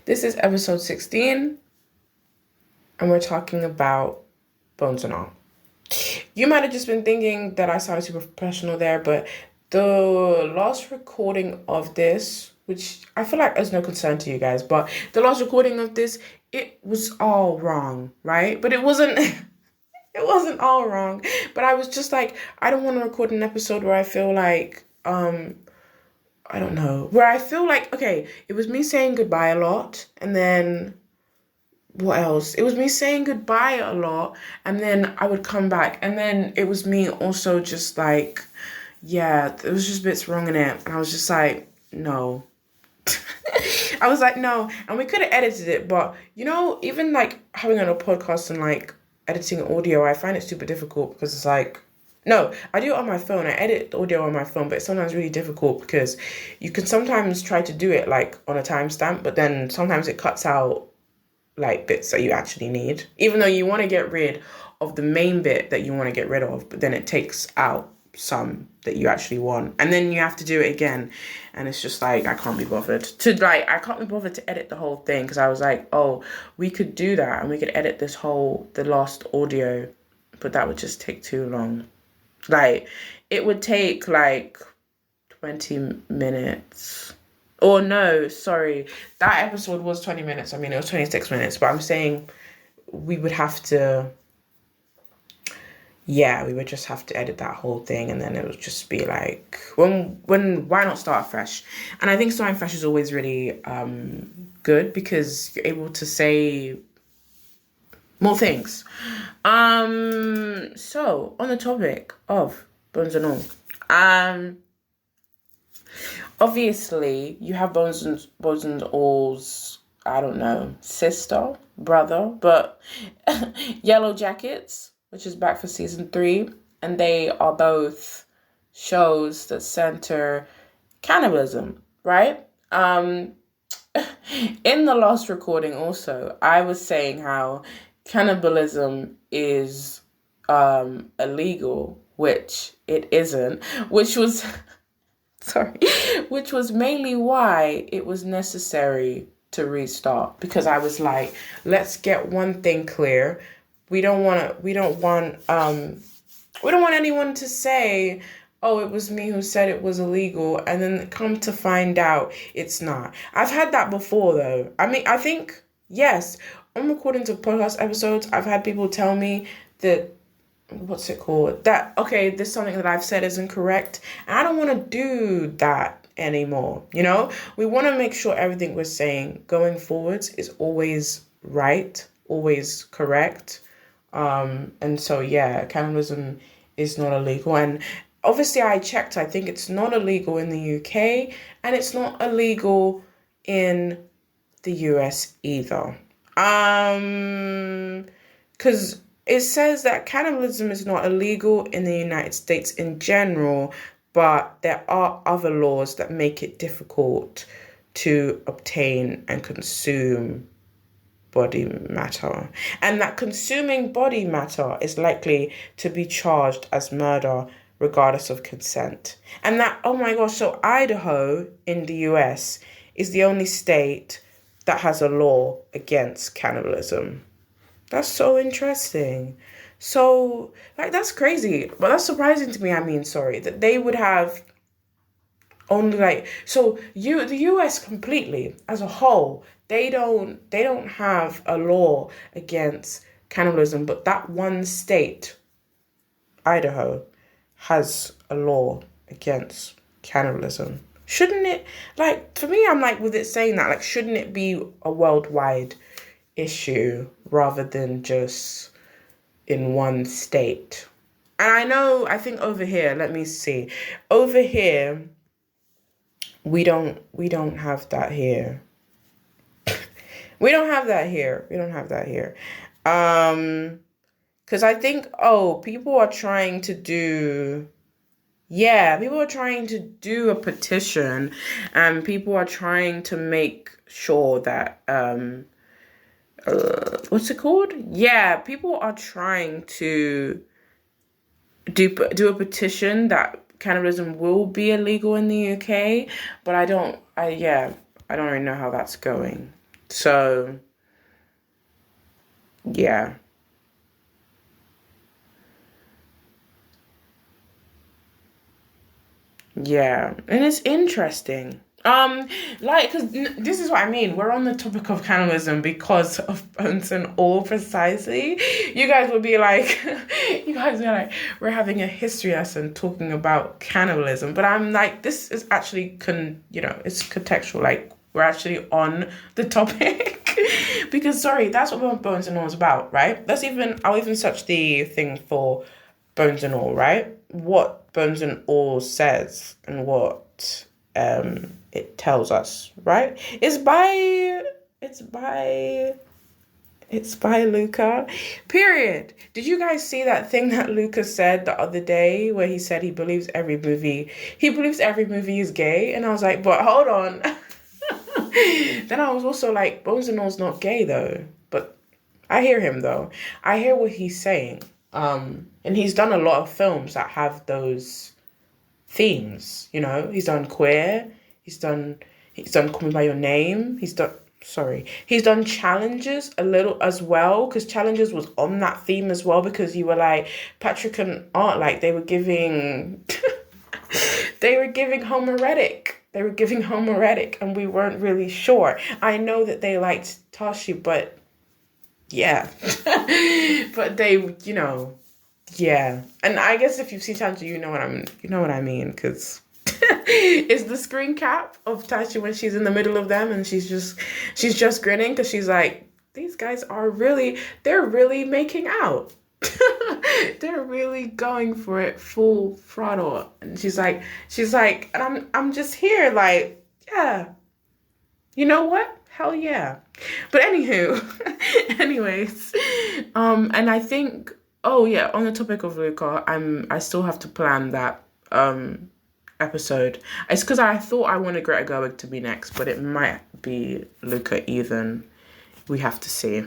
This is episode 16, and we're talking about bones and all. You might have just been thinking that I sounded super professional there, but the last recording of this, which I feel like is no concern to you guys, but the last recording of this, it was all wrong, right? But it wasn't. It wasn't all wrong. But I was just like, I don't want to record an episode where I feel like, I don't know, where I feel like, okay, it was me saying goodbye a lot, and then what else? It was me saying goodbye a lot, and then I would come back, and then it was me also just like, yeah, there was just bits wrong in it, and I was just like, no. I was like, no, and we could have edited it, but even like having on a podcast and like editing audio, I find it super difficult because it's like, no, I do it on my phone. I edit the audio on my phone, but it's sometimes really difficult because you can sometimes try to do it like on a timestamp, but then sometimes it cuts out like bits that you actually need, even though you want to get rid of the main bit that you want to get rid of, but then it takes out some that you actually want, and then you have to do it again, and it's just like I can't be bothered to edit the whole thing, because I was like, oh, we could do that and we could edit the last audio, but that would just take too long. Like, it would take like 20 minutes. Or no, sorry. That episode was 20 minutes. I mean, it was 26 minutes. But I'm saying we would just have to edit that whole thing. And then it would just be like, why not start fresh? And I think starting fresh is always really good because you're able to say more things. So on the topic of bones and all, obviously you have bones and all's, I don't know, sister, brother, but Yellow Jackets, which is back for season 3, and they are both shows that center cannibalism, right? In the last recording also, I was saying how cannibalism is illegal, which it isn't, which was mainly why it was necessary to restart, because I was like, let's get one thing clear. We don't want anyone to say, oh, it was me who said it was illegal, and then come to find out it's not. I've had that before, though. I mean, I think, yes, on recording to podcast episodes, I've had people tell me that, that, okay, this is something that I've said isn't correct, and I don't want to do that anymore, We want to make sure everything we're saying going forwards is always right, always correct. And so, yeah, cannibalism is not illegal. And obviously I checked, I think it's not illegal in the UK, and it's not illegal in the US either. Because it says that cannibalism is not illegal in the United States in general, but there are other laws that make it difficult to obtain and consume body matter, and that consuming body matter is likely to be charged as murder regardless of consent. And that, oh my gosh, so Idaho in the US is the only state that has a law against cannibalism. That's so interesting. So, like, that's crazy, but that's surprising to me. I mean, sorry, that they would have only the US completely as a whole, they don't have a law against cannibalism, but that one state, Idaho, has a law against cannibalism. Shouldn't it, like, for me, I'm like, with it saying that, like, shouldn't it be a worldwide issue rather than just in one state? And I think over here, let me see, over here, we don't have that here. We don't have that here. Because I think, people are trying to do a petition, and people are trying to make sure that, what's it called? Yeah, people are trying to do a petition that cannibalism will be illegal in the UK, but I don't really know how that's going. So, yeah. Yeah, and it's interesting. Because this is what I mean. We're on the topic of cannibalism because of bones and all precisely. You guys would be like, you guys are like, we're having a history lesson talking about cannibalism. But I'm like, this is actually it's contextual. Like we're actually on the topic because sorry, that's what bones and all is about, right? I'll even search the thing for bones and all, right? What bones and all says and what it tells us, right? It's by Luca. Period. Did you guys see that thing that Luca said the other day where he said he believes every movie is gay? And I was like, but hold on. Then I was also like, Bones and All's not gay though. But I hear him though. I hear what he's saying. And he's done a lot of films that have those themes, He's done Queer, he's done Call Me By Your Name, he's done Challenges a little as well, because Challenges was on that theme as well, because you were like, Patrick and Art, like, they were giving, homoerotic. They were giving homoerotic, and we weren't really sure. I know that they liked Tashi, but yeah. But they, yeah. And I guess if you've seen Tashi, you know what I mean, because it's the screen cap of Tashi when she's in the middle of them and she's just grinning because she's like, these guys they're really making out. They're really going for it full throttle. And she's like, and I'm just here like, yeah. You know what? Hell yeah. But anyways, and I think, oh yeah, on the topic of Luca, I still have to plan that episode. It's because I thought I wanted Greta Gerwig to be next, but it might be Luca Ethan. We have to see.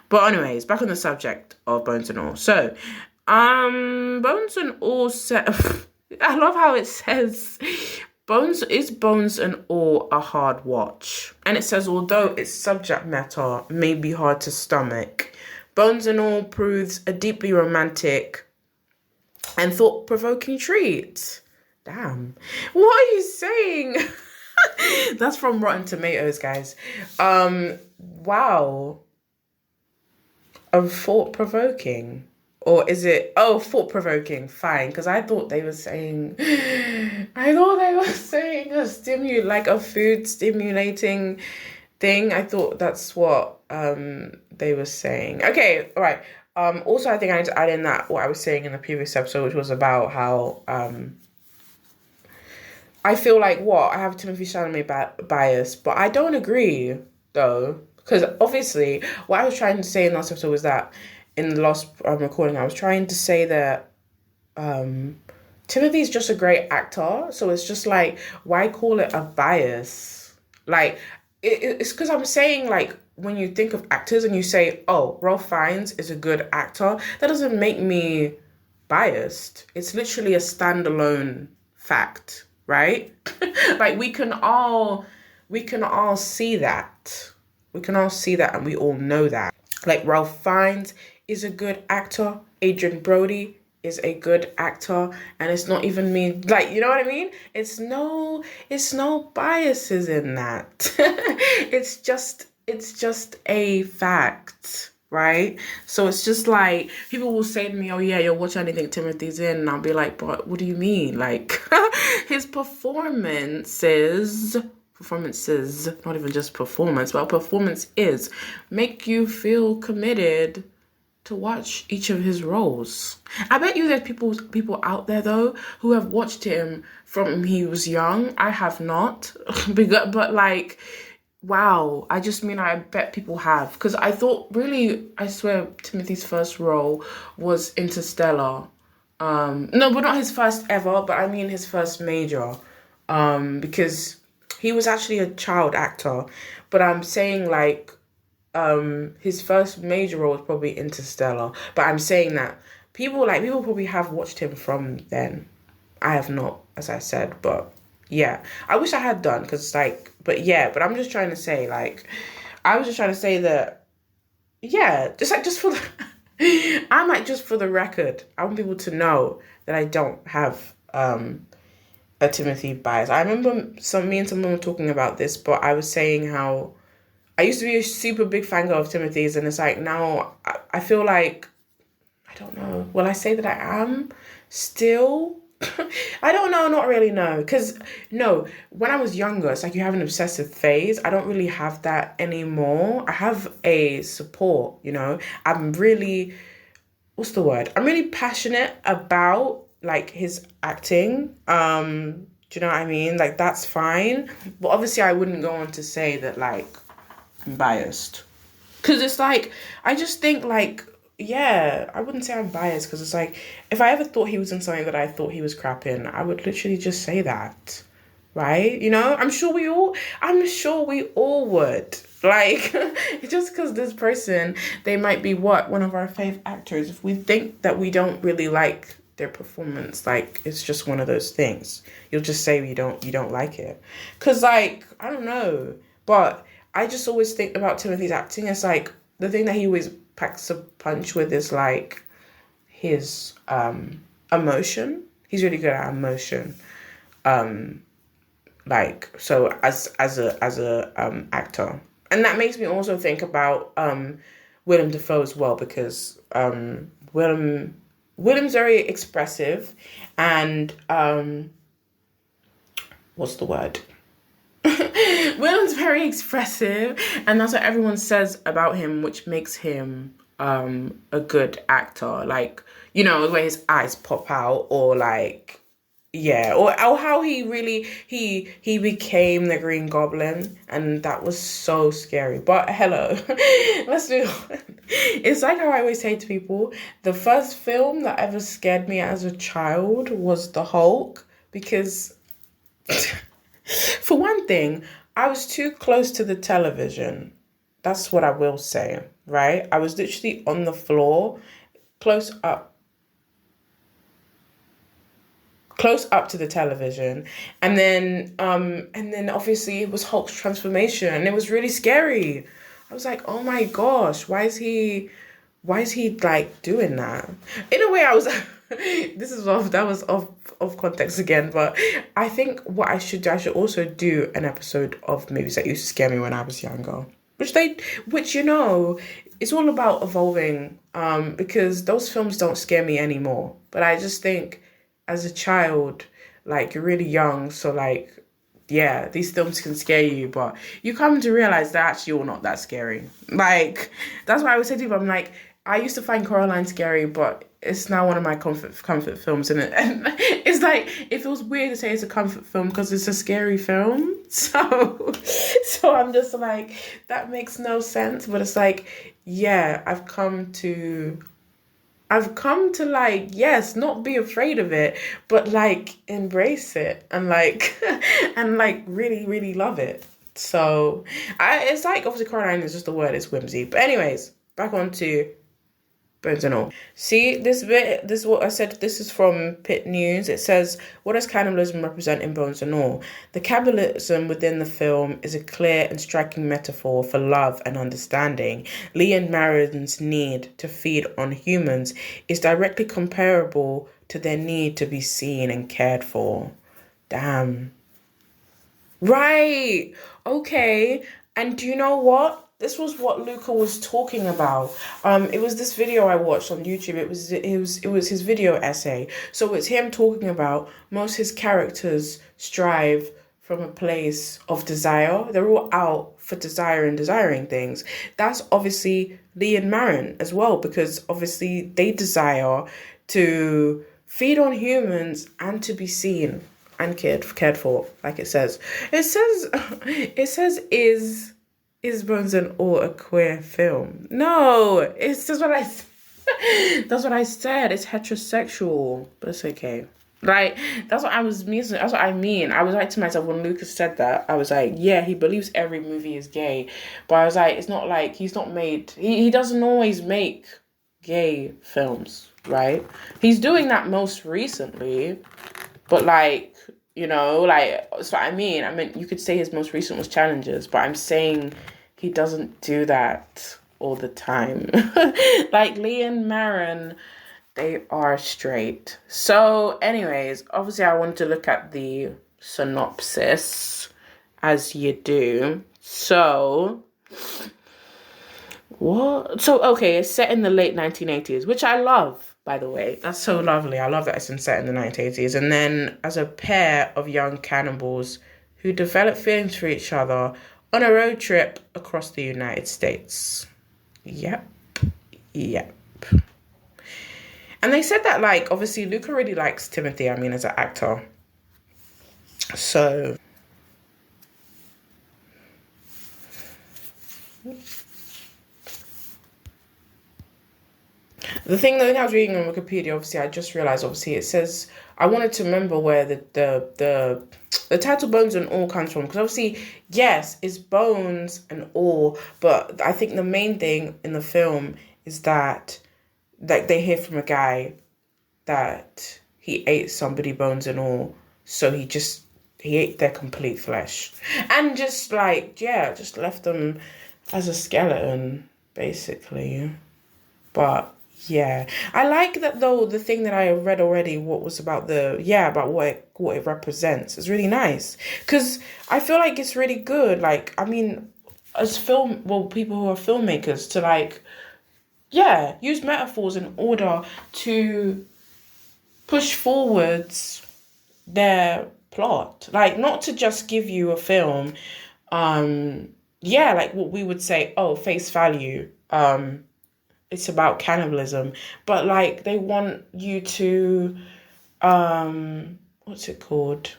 But anyways, back on the subject of Bones and All. So, Bones and All I love how it says Bones and All a hard watch. And it says, although its subject matter may be hard to stomach, Bones and All proves a deeply romantic and thought-provoking treat. Damn. What are you saying? That's from Rotten Tomatoes, guys. Wow. Thought-provoking. Or is it... Oh, thought-provoking. Fine. Because I thought they were saying... a food-stimulating thing. I thought that's what they were saying. Okay, all right. Also, I think I need to add in that what I was saying in the previous episode, which was about how... I feel like I have Timothy Chalamet bias, but I don't agree, though. Because obviously, what I was trying to say in the last episode was that in the last recording, I was trying to say that Timothy's just a great actor. So it's just like, why call it a bias? Like, it's because I'm saying, like, when you think of actors and you say, oh, Ralph Fiennes is a good actor, that doesn't make me biased. It's literally a standalone fact, right? Like, we can all see that. We can all see that and we all know that. Like, Ralph Fiennes is a good actor. Adrian Brody is a good actor. And it's not even me. Like, you know what I mean? It's no biases in that. It's just a fact, right? So it's just like, people will say to me, oh yeah, you'll watch anything Timothy's in. And I'll be like, but what do you mean? Like, his performances, not even just performance, but performance is make you feel committed to watch each of his roles. I bet you there's people out there though who have watched him from when he was young. I have not, but like, wow. I bet people have, because I thought really, I swear Timothy's first role was Interstellar. No, but not his first ever, but I mean his first major, because he was actually a child actor, but I'm saying like, his first major role was probably Interstellar, but I'm saying that people probably have watched him from then. I have not, as I said, but yeah, I wish I had done, because like, but I'm just trying to say, like, I was just trying to say that, yeah, just for the, I'm like, just for the record, I want people to know that I don't have a Timothy bias. I remember me and someone were talking about this, but I was saying how I used to be a super big fan girl of Timothy's, and it's like now I feel like, I don't know. Will I say that I am still? I don't know, not really, no. Because, no, when I was younger, it's like you have an obsessive phase. I don't really have that anymore. I have a support, you know. I'm really, what's the word? I'm really passionate about, like, his acting. Do you know what I mean? Like, that's fine. But obviously, I wouldn't go on to say that, like, I'm biased. Because it's like, I just think, like, yeah, I wouldn't say I'm biased, because it's like, if I ever thought he was in something that I thought he was crap in, I would literally just say that, right? You know, I'm sure we all would. Like, just because this person, they might be one of our fave actors, if we think that we don't really like their performance, like, it's just one of those things. You'll just say you don't like it. Because, like, I don't know, but I just always think about Timothy's acting as, like, the thing that he always packs a punch with is, like, his emotion. He's really good at emotion. Like, so as a actor. And that makes me also think about Willem Dafoe as well, because Willem's very expressive, and what's the word? Willem's very expressive, and that's what everyone says about him, which makes him a good actor. Like, you know, the way his eyes pop out, or like, yeah, or how he really he became the Green Goblin, and that was so scary. But hello, let's do it. It's like how I always say to people, the first film that ever scared me as a child was The Hulk, because for one thing, I was too close to the television. That's what I will say, right? I was literally on the floor, close up to the television, and then obviously it was Hulk's transformation, and it was really scary. I was like, oh my gosh, why is he like doing that? In a way, I was that was off context again, but I think what I should do, I should also do an episode of movies that used to scare me when I was younger, which you know, it's all about evolving, because those films don't scare me anymore. But I just think, as a child, like, you're really young, so like, yeah, these films can scare you, but you come to realize they're actually all not that scary. Like, that's why I would say to people, I'm like, I used to find Coraline scary, but it's now one of my comfort films, and it's like, it feels weird to say it's a comfort film because it's a scary film. So I'm just like, that makes no sense. But it's like, yeah, I've come to like, yes, not be afraid of it, but like embrace it, and like and like really, really love it. So it's like, obviously Coraline is just a word, it's whimsy. But anyways, back on to Bones and All. See, this is what I said, this is from Pit News. It says, what does cannibalism represent in Bones and All? The cannibalism within the film is a clear and striking metaphor for love and understanding. Lee and Marion's need to feed on humans is directly comparable to their need to be seen and cared for. Damn. Right. Okay. And do you know what? This was what Luca was talking about. It was this video I watched on YouTube. It was his video essay. So it's him talking about most his characters strive from a place of desire. They're all out for desire and desiring things. That's obviously Lee and Marion as well, because obviously they desire to feed on humans and to be seen and cared for, like it says. It says is Bones and All a queer film? No, it's just that's what I said. It's heterosexual, but it's okay. Like, that's what I was meaning. That's what I mean. I was like to myself when Lucas said that, I was like, yeah, he believes every movie is gay, but I was like, it's not like he doesn't always make gay films, right? He's doing that most recently, but like, you know, like, that's what I mean. I mean, you could say his most recent was Challenges, but I'm saying he doesn't do that all the time. Like Lee and Maren, they are straight. So anyways, obviously I wanted to look at the synopsis, as you do. So what? So okay, it's set in the late 1980s, which I love, by the way. That's so lovely. I love that it's set in the 1980s. And then as a pair of young cannibals who develop feelings for each other on a road trip across the United States. Yep. And they said that, like, obviously Luca really likes Timothy, I mean, as an actor. So the thing that I was reading on Wikipedia, obviously, I just realized, obviously, it says, I wanted to remember where the title Bones and All comes from. Because obviously, yes, it's bones and all. But I think the main thing in the film is that, like, they hear from a guy that he ate somebody bones and all. So he ate their complete flesh. And just, like, yeah, just left them as a skeleton, basically. But yeah, I like that though. The thing that I read already, what was about about what it represents, is really nice, because I feel like it's really good. Like, I mean, as people who are filmmakers, to like, yeah, use metaphors in order to push forwards their plot. Like, not to just give you a film, like what we would say, oh, face value, it's about cannibalism, but like they want you to what's it called,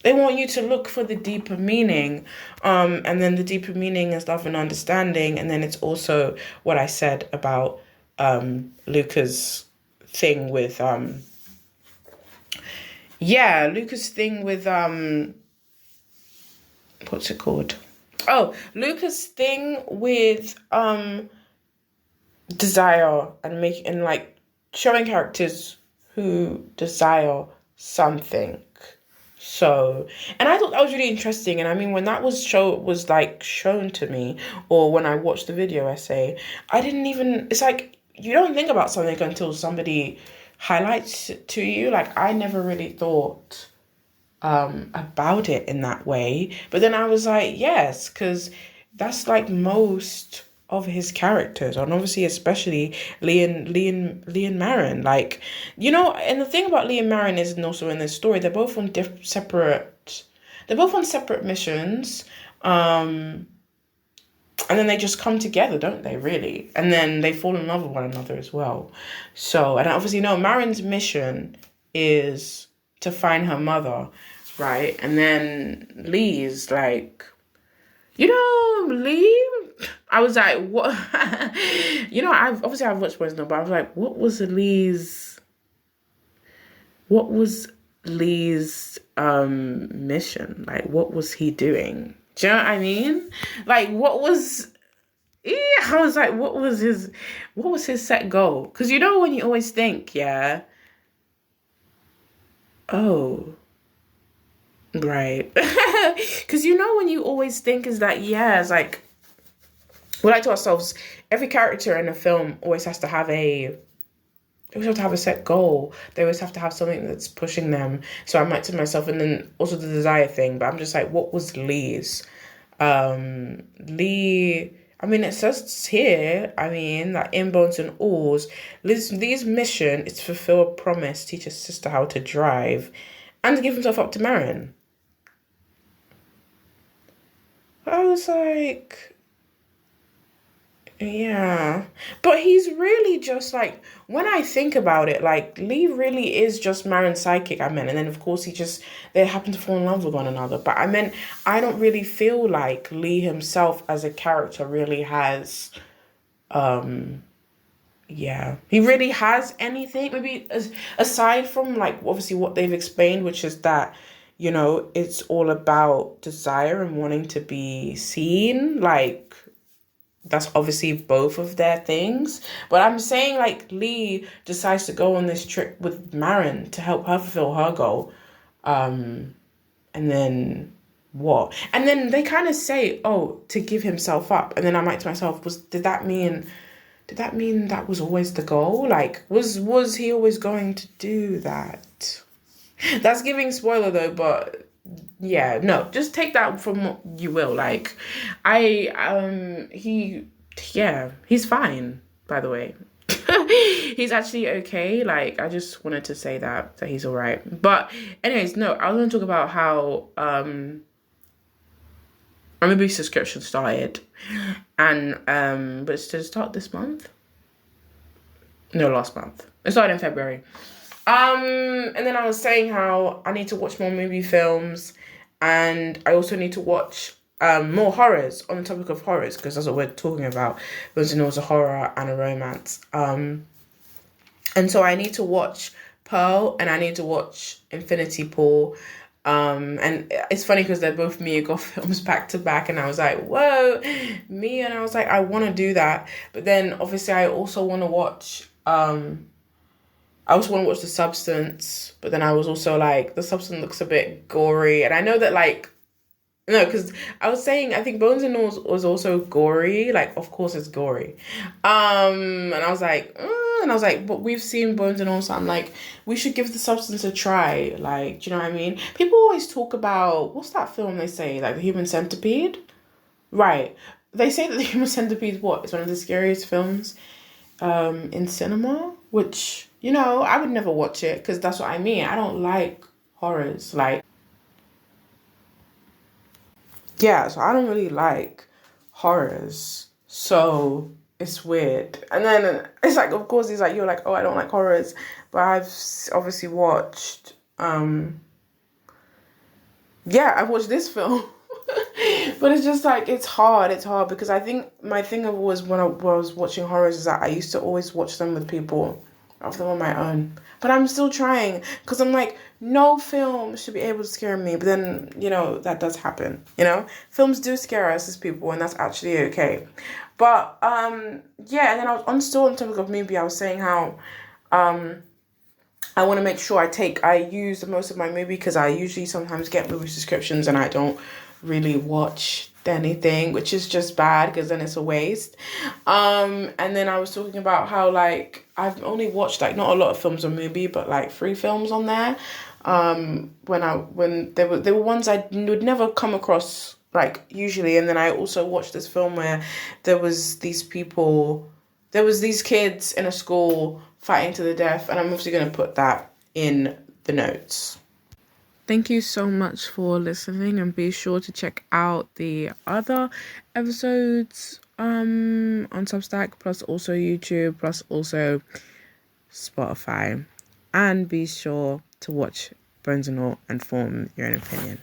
they want you to look for the deeper meaning, and then the deeper meaning is love and understanding. And then it's also what I said about Luca's thing with Luca's thing with what's it called, Luca's thing with desire, and like showing characters who desire something. So, and I thought that was really interesting. And I mean, when that was shown to me, or when I watched the video essay, I didn't even, it's like, you don't think about something until somebody highlights it to you. Like, I never really thought about it in that way. But then I was like, yes, because that's like most of his characters, and obviously especially Lee and Maren. Like, you know, and the thing about Lee and Maren is, and also in this story, they're both on separate missions, and then they just come together, don't they, really? And then they fall in love with one another as well. So, and obviously, Maren's mission is to find her mother, right? And then Lee's like, Lee, I was like, what? I've watched Boys and All, but I was like, what was Lee's mission? Like, what was he doing? Do you know what I mean? Like, I was like, what was his set goal? Because when you always think, right. Because when you always think is that, it's like, we like to ourselves, every character in a film always has to have a set goal. They always have to have something that's pushing them. So I might to myself, and then also the desire thing, but I'm just like, what was Lee's? Lee, I mean, it says here, that in Bones and Alls, Lee's mission is to fulfill a promise, teach his sister how to drive, and to give himself up to Maren. I was like, yeah, but he's really just like, when I think about it, like, Lee really is just Maren's sidekick, and then of course they happen to fall in love with one another, but I don't really feel like Lee himself as a character really has, he really has anything, maybe aside from like, obviously what they've explained, which is that, it's all about desire and wanting to be seen, like, that's obviously both of their things. But I'm saying, like, Lee decides to go on this trip with Maren to help her fulfill her goal. And then what? And then they kind of say, oh, to give himself up. And then I'm like to myself, did that mean that was always the goal? Like, was he always going to do that? That's giving spoiler though, but yeah, no, just take that from what you will. Like, he's fine, by the way. He's actually okay. Like, I just wanted to say that he's all right. But anyways, no, I was going to talk about how my movie subscription started, and but it's to start this month. No, last month. It started in February. And then I was saying how I need to watch more movie films, and I also need to watch more horrors, on the topic of horrors, because that's what we're talking about. Bones and All's a horror and a romance. And so I need to watch Pearl, and I need to watch Infinity Pool. And it's funny because they're both Mia Goth films back to back, and I was like, whoa, Mia, and I was like, I want to do that. But then obviously I also want to watch The Substance, but then I was also like, The Substance looks a bit gory, and I know that, like, no, because I was saying, I think Bones and All was also gory. Like, of course it's gory. And I was like, but we've seen Bones and All, so I'm like, we should give The Substance a try. Like, do you know what I mean? People always talk about, what's that film they say? Like, The Human Centipede? Right. They say that The Human Centipede, is one of the scariest films in cinema, which, you know, I would never watch it, because that's what I mean. I don't like horrors. Like, yeah, so I don't really like horrors. So it's weird. And then it's like, of course, he's like, you're like, oh, I don't like horrors. But I've obviously watched, I've watched this film. But it's just like, it's hard because I think my thing was when I was watching horrors is that I used to always watch them with people, of them on my own. But I'm still trying, because I'm like, no film should be able to scare me. But then, you know, that does happen, you know? Films do scare us as people, and that's actually okay. But, and then I was still on the topic of movie. I was saying how I want to make sure I use the most of my movie, because I usually sometimes get movie subscriptions and I don't really watch anything, which is just bad, because then it's a waste. And then I was talking about how, like, I've only watched, like, not a lot of films on movie, but like 3 films on there. When they were ones I would never come across, like, usually. And then I also watched this film where there was these kids in a school fighting to the death, and I'm obviously going to put that in the notes. Thank you so much for listening, and be sure to check out the other episodes on Substack, plus also YouTube, plus also Spotify. And be sure to watch Bones and All and form your own opinion.